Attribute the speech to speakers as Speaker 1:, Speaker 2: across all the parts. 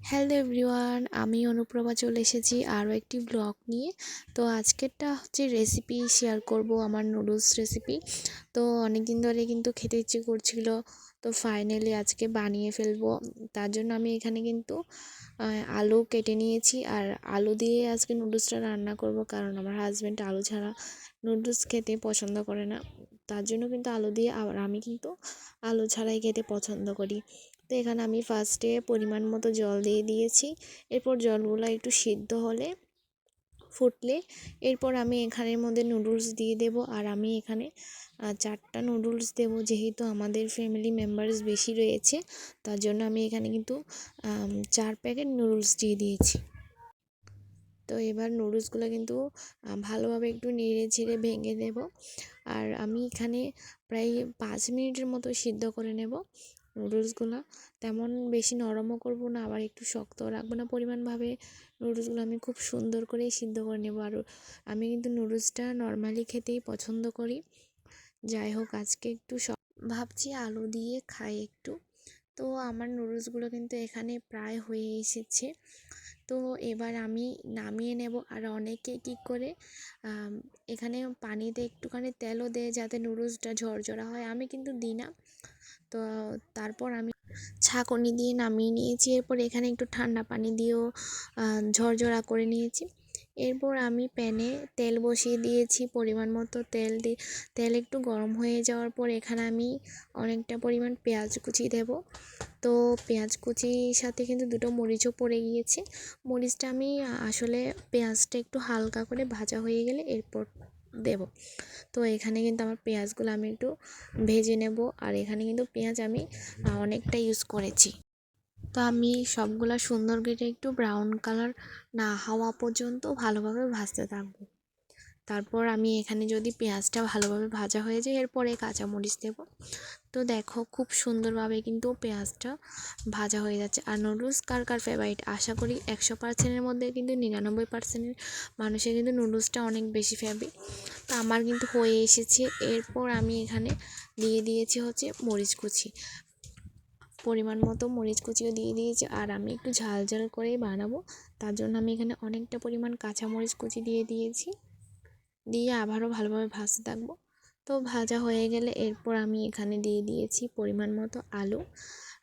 Speaker 1: Hello everyone, আমি অনুপ্রভা চলে এসেছি আরও একটি ব্লগ নিয়ে। তো আজকেরটা হচ্ছে রেসিপি শেয়ার করব, আমার নুডলস রেসিপি। তো অনেক দিন ধরে কিন্তু খেতে ইচ্ছে করছিল, তো ফাইনালি আজকে বানিয়ে ফেলবো। তার জন্য আমি এখানে কিন্তু আলু কেটে নিয়েছি, আর আলু দিয়ে আজকে নুডলসটা রান্না করব, কারণ আমার হাজব্যান্ড আলু ছাড়া নুডলস খেতে পছন্দ করে না। তার জন্য কিন্তু আলু দিয়ে, আর আমি কিন্তু আলু ছাড়াই খেতে পছন্দ করি। তো এখানে আমি ফার্স্টে পরিমাণ মতো জল দিয়ে দিয়েছি। এরপর জলগুলো একটু সিদ্ধ হলে, ফুটলে, এরপর আমি এখানের মধ্যে নুডলস দিয়ে দেব। আর আমি এখানে 4টা নুডলস দেব, যেহেতু আমাদের ফ্যামিলি মেম্বার্স বেশি রয়েছে, তার জন্য আমি এখানে কিন্তু 4 প্যাকেট নুডলস দিয়ে দিয়েছি। তো এবার নুডলসগুলো কিন্তু ভালোভাবে একটু নেড়ে ছেড়ে ভেঙে দেব। আর আমি এখানে প্রায় 5 মিনিটের মতো সিদ্ধ করে নেব নুডলসগুলো। তেমন বেশি নরমও করব না, আবার একটু শক্তও রাখবো না। পরিমাণভাবে নুডলসগুলো আমি খুব সুন্দর করে সিদ্ধ করে নেব। আর আমি কিন্তু নুডলসটা নর্মালি খেতেই পছন্দ করি। যাই হোক, আজকে একটু ভাবছি আলু দিয়ে খাই একটু। তো আমার নুডলসগুলো কিন্তু এখানে প্রায় হয়ে এসেছে। তো এবার আমি নামিয়ে নেব। আর অনেকে কী করে এখানে পানিতে একটুখানি তেলও দেয় যাতে নুডলসটা ঝরঝরা হয়, আমি কিন্তু দিই না। তো তারপর আমি ছাঁকনি দিয়ে নামিয়ে নিয়েছি। এরপর এখানে একটু ঠান্ডা পানি দিয়েও ঝরঝরা করে নিয়েছি। এরপর আমি প্যানে তেল বসিয়ে দিয়েছি, পরিমাণ মতো তেল একটু গরম হয়ে যাওয়ার পর এখানে আমি অনেকটা পরিমাণ পেঁয়াজ কুচি দেব। তো পেঁয়াজ কুচির সাথে কিন্তু 2টো মরিচও পড়ে গিয়েছে। মরিচটা আমি আসলে পেঁয়াজটা একটু হালকা করে ভাজা হয়ে গেলে এরপর দেব। তো এখানে কিন্তু আমার পেঁয়াজগুলো আমি একটু ভেজে নেব। আর এখানে কিন্তু পেঁয়াজ আমি অনেকটা ইউজ করেছি। তো আমি সবগুলা সুন্দর করে একটু ব্রাউন কালার না হওয়া পর্যন্ত ভালোভাবে ভাজতে থাকবো। তারপর আমি এখানে যদি পেঁয়াজটা ভালোভাবে ভাজা হয়ে যায়, এরপরে কাঁচামরিচ দেব। তো দেখো, খুব সুন্দরভাবে কিন্তু পেঁয়াজটা ভাজা হয়ে যাচ্ছে। আর নুডলস কার কার ফেভারিট, আশা করি 100%-এর মধ্যে কিন্তু 99%-এর মানুষের কিন্তু নুডলসটা অনেক বেশি ফেভারিট। তো আমার কিন্তু হয়ে এসেছে। এরপর আমি এখানে দিয়ে দিয়েছি হচ্ছে মরিচ কুচি, পরিমাণ মতো মরিচ কুচিও দিয়ে দিয়েছি। আর আমি একটু ঝাল ঝাল করেই বানাবো, তার জন্য আমি এখানে অনেকটা পরিমাণ কাঁচা মরিচ কুচি দিয়ে দিয়েছি। দিয়ে আবারও ভালোভাবে ভাজতে থাকবো। তো ভাজা হয়ে গেলে এরপর আমি এখানে দিয়ে দিয়েছি পরিমাণ মতো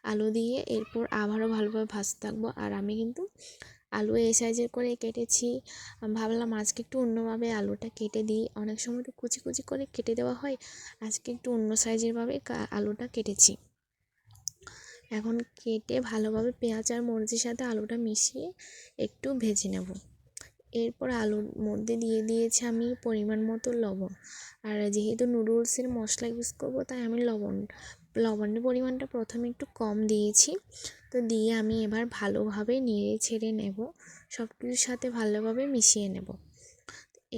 Speaker 1: আলু দিয়ে এরপর আবারও ভালোভাবে ভাজতে থাকবো। আর আমি কিন্তু আলু এই সাইজের করে কেটেছি। ভাবলাম আজকে একটু অন্যভাবে আলুটা কেটে দিই, অনেক সময় তো কুচি কুচি করে কেটে দেওয়া হয়, আজকে একটু অন্য সাইজের ভাবে আলুটা কেটেছি। এখন কেটে ভালোভাবে পেঁয়াজ আর মরিচের সাথে আলুটা মিশিয়ে একটু ভেজে নেব। এরপর আলুর মধ্যে দিয়ে দিয়েছি আমি পরিমাণ মতো লবণ। আর যেহেতু নুডলসের মশলা ইউজ করব, তাই আমি লবণের পরিমাণটা প্রথমে একটু কম দিয়েছি। তো দিয়ে আমি এবার ভালোভাবে নেড়ে ছেড়ে নেব, সব কিছুর সাথে ভালোভাবে মিশিয়ে নেব।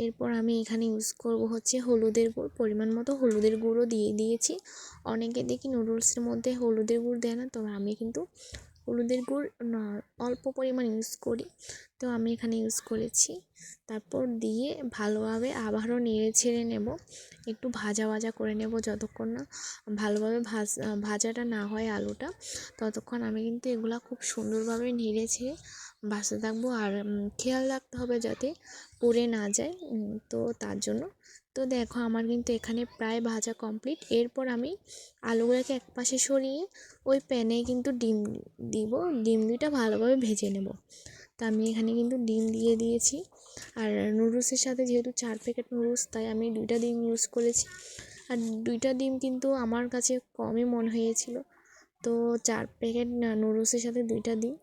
Speaker 1: এরপর আমি এখানে ইউজ করব হচ্ছে হলুদের গুঁড়ো, পরিমাণ মতো হলুদের গুঁড়ো দিয়ে দিয়েছি। অনেকে দেখি নুডলসের মধ্যে হলুদের গুঁড়ো দেয় না, তবে আমি কিন্তু হলুদের গুঁড়ো অল্প পরিমাণ ইউজ করি। তো আমি এখানে ইউজ করেছি। তারপর দিয়ে ভালোভাবে আবারও নেড়ে ছেড়ে নেব, একটু ভাজা ভাজা করে নেব। যতক্ষণ না ভালোভাবে ভাজাটা না হয় আলুটা, ততক্ষণ আমি কিন্তু এগুলা খুব সুন্দরভাবে নেড়ে ছেড়ে ভাজতে থাকবো। আর খেয়াল রাখতে হবে যাতে পুড়ে না যায়, তো তার জন্য। তো দেখো, আমার কিন্তু এখানে প্রায় ভাজা কমপ্লিট। এরপর আমি আলুগুলোকে একপাশে সরিয়ে ওই প্যানে কিন্তু ডিম দিব, ডিম 2টা ভালোভাবে ভেজে নেব। তো আমি এখানে কিন্তু ডিম দিয়ে দিয়েছি। আর নুডলসের সাথে যেহেতু 4 প্যাকেট নুডলস, তাই আমি 2টা ডিম ইউজ করেছি। আর 2টা ডিম কিন্তু আমার কাছে কমই মনে হয়েছিল। তো 4 প্যাকেট নুডলসের সাথে 2টা ডিম।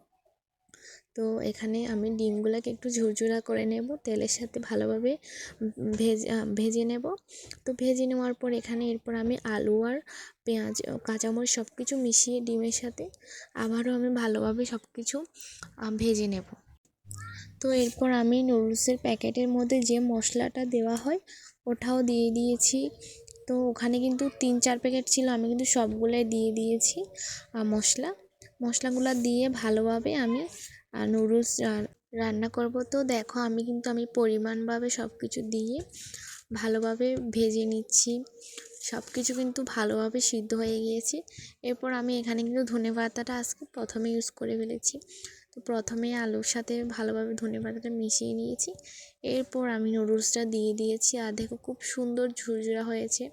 Speaker 1: তো এখানে আমি ডিমগুলোকে একটু ঝুরঝুরা করে নেব, তেলের সাথে ভালোভাবে ভেজে নেব। তো ভেজে নেওয়ার পর এখানে এরপর আমি আলু আর পেঁয়াজ কাঁচামরিচ সব কিছু মিশিয়ে ডিমের সাথে আবারও আমি ভালোভাবে সব কিছু ভেজে নেব। তো এরপর আমি নুডলসের প্যাকেটের মধ্যে যে মশলাটা দেওয়া হয় ওটাও দিয়ে দিয়েছি। তো ওখানে কিন্তু 3-4 প্যাকেট ছিল, আমি কিন্তু সবগুলোই দিয়ে দিয়েছি মশলাগুলো দিয়ে ভালোভাবে আমি নুডলস রান্না করব। তো দেখো, আমি পরিমাণভাবে সব কিছু দিয়ে ভালোভাবে ভেজে নিচ্ছি। সব কিছু কিন্তু ভালোভাবে সিদ্ধ হয়ে গিয়েছে। এরপর আমি এখানে কিন্তু ধনেপাতাটা আজকে প্রথমে ইউজ করে ফেলেছি। তো প্রথমে আলুর সাথে ভালোভাবে ধনেপাতাটা মিশিয়ে নিয়েছি, এরপর আমি নুডলসটা দিয়ে দিয়েছি। আর দেখো খুব সুন্দর ঝুরঝুরা হয়েছে,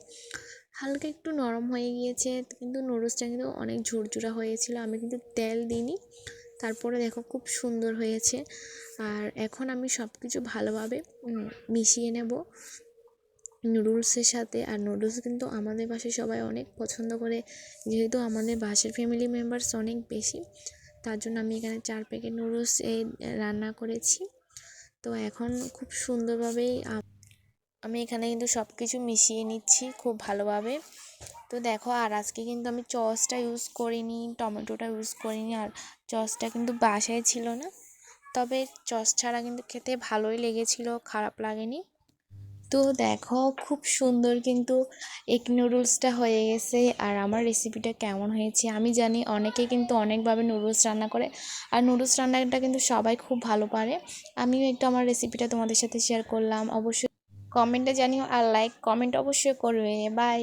Speaker 1: হালকা একটু নরম হয়ে গিয়েছে, কিন্তু নুডলসটা কিন্তু অনেক ঝুরঝুরা হয়েছিল। আমি কিন্তু তেল দিইনি, তারপরে দেখো খুব সুন্দর হয়েছে। আর এখন আমি সব কিছু ভালোভাবে মিশিয়ে নেব নুডলসের সাথে। আর নুডলস কিন্তু আমাদের বাসায় সবাই অনেক পছন্দ করে, যেহেতু আমাদের বাসার ফ্যামিলি মেম্বারস অনেক বেশি, তার জন্য আমি এখানে 4 প্যাকেট নুডলস রান্না করেছি। তো এখন খুব সুন্দরভাবেই আমি এখানে কিন্তু সব কিছু মিশিয়ে নিচ্ছি খুব ভালোভাবে। তো দেখো, আর আজকে কিন্তু আমি সসটা ইউজ করিনি, টমেটোটা ইউজ করিনি, আর সসটা কিন্তু বাসায় ছিল না। তবে সস ছাড়া কিন্তু খেতে ভালোই লেগেছিল, খারাপ লাগেনি। তো দেখো খুব সুন্দর কিন্তু এগ নুডলসটা হয়ে গেছে। আর আমার রেসিপিটা কেমন হয়েছে আমি জানি অনেকে কিন্তু অনেকভাবে নুডলস রান্না করে, আর নুডলস রান্নাটা কিন্তু সবাই খুব ভালো পারে। আমিও একটু আমার রেসিপিটা তোমাদের সাথে শেয়ার করলাম। অবশ্যই কমেন্টে জানিও, আর লাইক কমেন্ট অবশ্যই করবে। বাই।